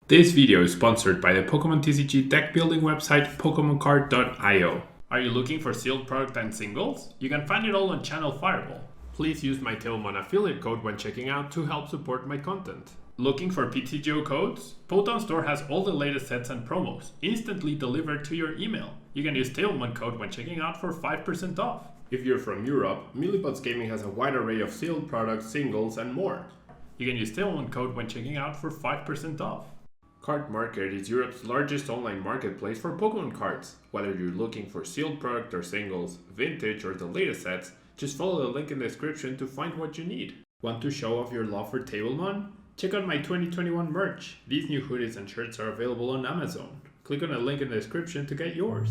This video is sponsored by the Pokemon TCG deck building website PokemonCard.io. Are you looking for sealed product and singles? You can find it all on Channel Fireball. Please use my Tablemon affiliate code when checking out to help support my content. Looking for PTGO codes? Poton Store has all the latest sets and promos, instantly delivered to your email. You can use Tablemon code when checking out for 5% off. If you're from Europe, Millipots Gaming has a wide array of sealed products, singles, and more. You can use Tablemon code when checking out for 5% off. Card Market is Europe's largest online marketplace for Pokemon cards. Whether you're looking for sealed product or singles, vintage or the latest sets, just follow the link in the description to find what you need. Want to show off your love for Tablemon? Check out my 2021 merch. These new hoodies and shirts are available on Amazon. Click on the link in the description to get yours.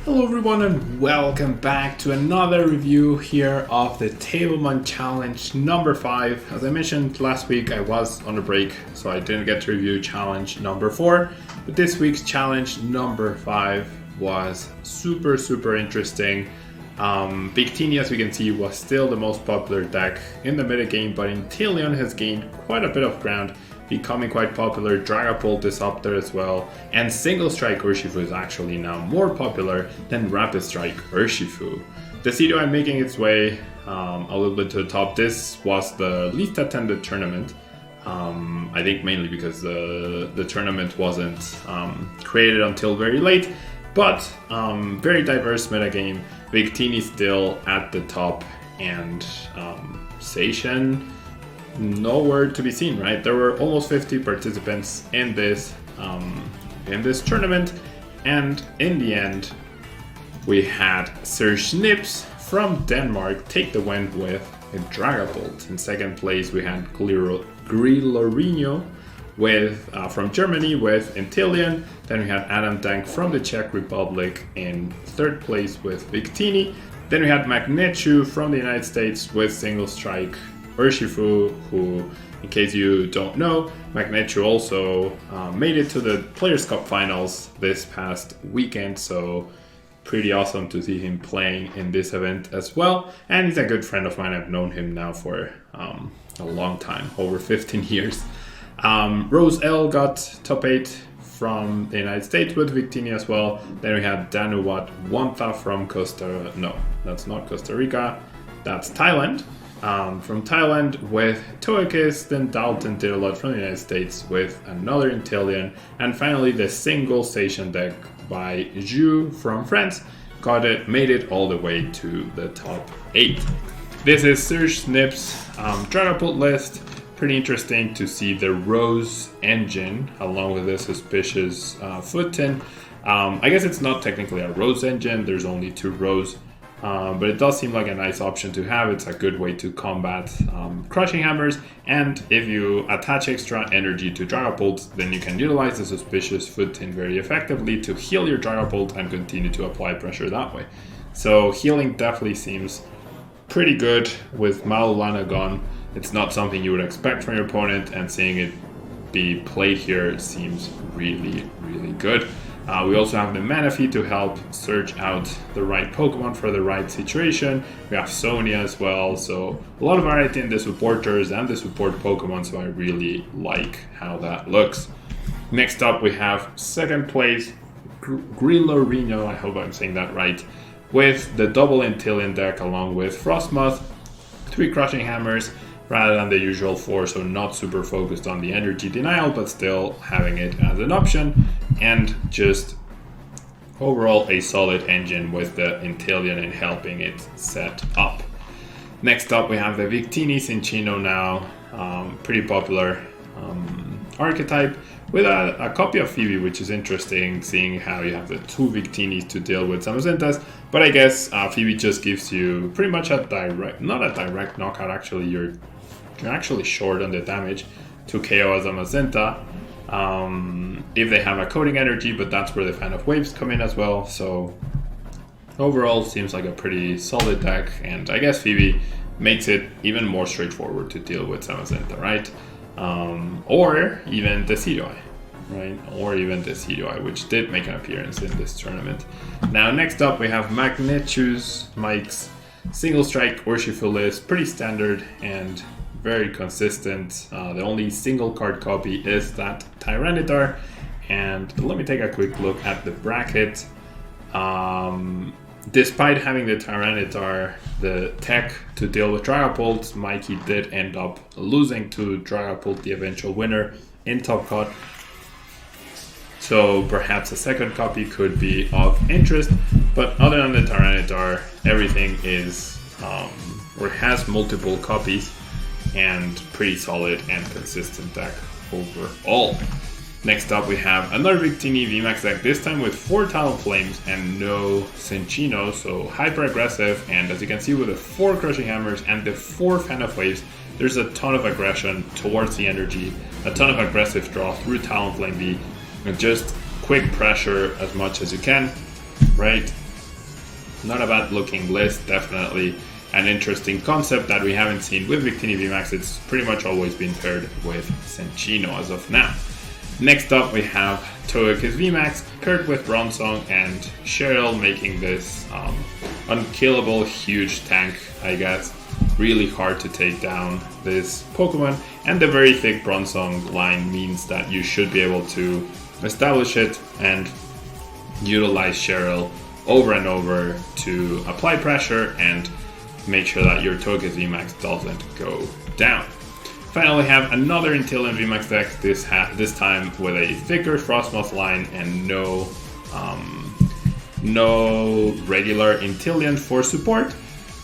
Hello everyone and welcome back to another review here of the Tablemon Challenge number 5. As I mentioned last week, I was on a break, so I didn't get to review challenge number 4. But this week's challenge number 5 was super interesting. Victini, as we can see, was still the most popular deck in the metagame, but Inteleon has gained quite a bit of ground, becoming quite popular. Dragapult is up there as well, and Single Strike Urshifu is actually now more popular than Rapid Strike Urshifu. Decidueye making its way a little bit to the top. This was the least attended tournament, I think mainly because the tournament wasn't created until very late, but very diverse metagame. Victini still at the top, and Seishin nowhere to be seen, right? There were almost 50 participants in this tournament, and in the end we had Sir Schnips from Denmark take the win with a Dragapult. In second place we had Grilorino from Germany with Inteleon. Then we had Adam Dank from the Czech Republic in third place with Victini. Then we had Magnechu from the United States with Single Strike Urshifu, who, in case you don't know, Magnechu also made it to the Players' Cup finals this past weekend, so pretty awesome to see him playing in this event as well. And he's a good friend of mine. I've known him now for a long time, over 15 years. Rose L got top 8 from the United States with Victini as well. Then we had Danuwat Wantha from that's not Costa Rica, that's Thailand. From Thailand with Toekis. Then Dalton did a lot from the United States with another Inteleon. And finally the single station deck by Zhu from France made it all the way to the top 8. This is Sir Schnips' Dragapult list. Pretty interesting to see the Rose engine along with the suspicious foot tin. I guess it's not technically a Rose engine, there's only 2 Rose, but it does seem like a nice option to have. It's a good way to combat crushing hammers, and if you attach extra energy to Dragapult, then you can utilize the suspicious foot tin very effectively to heal your Dragapult and continue to apply pressure that way. So healing definitely seems pretty good with Maulana gone. It's not something you would expect from your opponent, and seeing it be played here seems really good. We also have the Manaphy to help search out the right Pokemon for the right situation. We have Sonia as well, so a lot of variety in the supporters and the support Pokemon, so I really like how that looks. Next up we have second place Grilorino, I hope I'm saying that right, with the double Inteleon deck along with Frostmoth, 3 Crushing Hammers, rather than the usual 4, so not super focused on the energy denial, but still having it as an option, and just overall a solid engine with the Inteleon and helping it set up. Next up we have the Victini Cinccino now, pretty popular archetype, with a copy of Phoebe, which is interesting, seeing how you have the 2 Victinis to deal with Zamazentas. But I guess Phoebe just gives you pretty much not a direct knockout, actually. You're actually short on the damage to KO a Zamazenta if they have a coding energy, but that's where the Fan of Waves come in as well. So overall seems like a pretty solid deck, and I guess Phoebe makes it even more straightforward to deal with Zamazenta, right? Or even Decidueye, right? Or even Decidueye, which did make an appearance in this tournament. Now next up we have Mike's Single Strike Urshifu list, pretty standard and very consistent. The only single card copy is that Tyranitar. And let me take a quick look at the bracket. Despite having the Tyranitar, the tech to deal with Dragapult, Mikey did end up losing to Dragapult, the eventual winner, in Top Cut. So perhaps a second copy could be of interest. But other than the Tyranitar, everything is or has multiple copies and pretty solid and consistent deck overall. Next up we have another Victini VMAX deck, this time with 4 Talonflames and no Cinccino, so hyper aggressive, and as you can see with the 4 Crushing Hammers and the 4 Fan of Waves, there's a ton of aggression towards the energy, a ton of aggressive draw through Talonflame V, and just quick pressure as much as you can, right? Not a bad looking list, definitely an interesting concept that we haven't seen with Victini VMAX. It's pretty much always been paired with Cinccino as of now. Next up we have Togekiss VMAX paired with Bronzong and Cheryl, making this unkillable huge tank, I guess. Really hard to take down this Pokemon, and the very thick Bronzong line means that you should be able to establish it and utilize Cheryl over and over to apply pressure and make sure that your Togekiss VMAX doesn't go down. Finally, we have another Inteleon VMAX deck, this time with a thicker Frostmoth line and no regular Inteleon for support.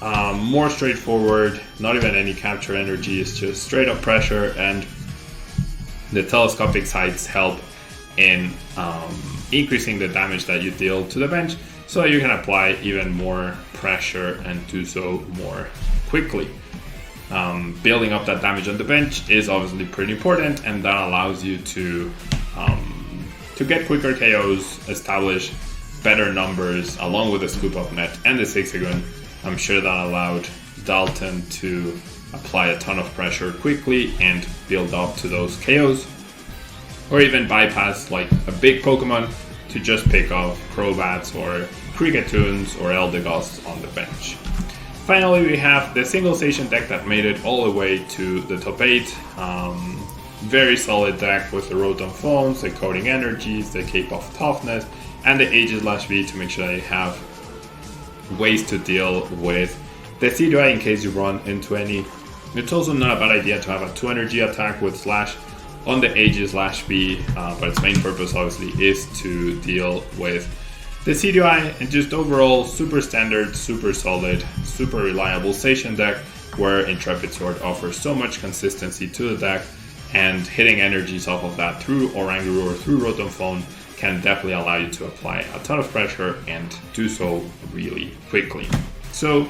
More straightforward, not even any capture energy, it's just straight up pressure, and the telescopic sights help in increasing the damage that you deal to the bench so that you can apply even more pressure and do so more quickly. Building up that damage on the bench is obviously pretty important, and that allows you to get quicker KOs, establish better numbers along with the Scoop Up Net and the Zigzagoon. I'm sure that allowed Dalton to apply a ton of pressure quickly and build up to those KOs, or even bypass like a big Pokemon to just pick off Crobats or Krickettoons or Eldegoss on the bench. Finally, we have the single station deck that made it all the way to the top 8. Very solid deck with the Rotom Phones, the Coding Energies, the Cape of Toughness, and the Aegislash-V to make sure that you have ways to deal with the CDI in case you run into any. It's also not a bad idea to have a 2 energy attack with Slash on the Aegislash-V, but its main purpose obviously is to deal with the CDI, and just overall super standard, super solid, super reliable station deck where Intrepid Sword offers so much consistency to the deck, and hitting energies off of that through Oranguru or through Rotom Phone can definitely allow you to apply a ton of pressure and do so really quickly. So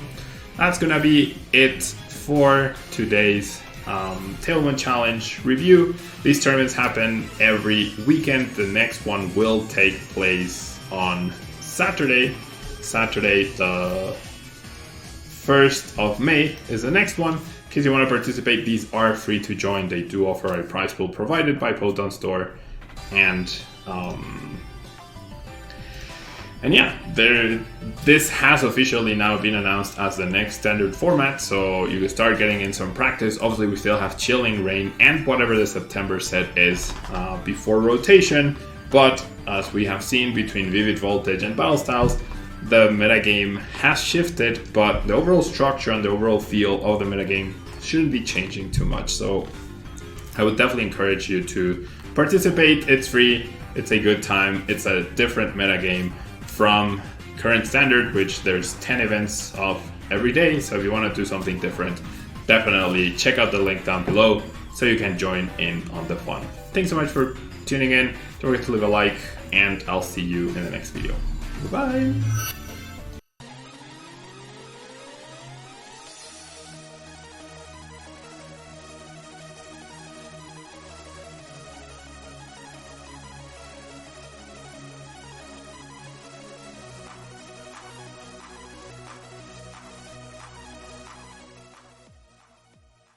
that's gonna be it for today's Tablemon Challenge review. These tournaments happen every weekend. The next one will take place on Saturday the 1st of May is the next one. In case you want to participate, these are free to join. They do offer a prize pool provided by Poton Store, and yeah, this has officially now been announced as the next standard format, so you can start getting in some practice. Obviously, we still have Chilling Reign and whatever the September set is before rotation, but as we have seen between Vivid Voltage and Battle Styles, the metagame has shifted, but the overall structure and the overall feel of the metagame shouldn't be changing too much. So I would definitely encourage you to participate. It's free, it's a good time, it's a different metagame from current standard, which there's 10 events of every day. So if you want to do something different, definitely check out the link down below so you can join in on the fun. Thanks so much for tuning in. Don't forget to leave a like, and I'll see you in the next video. Goodbye.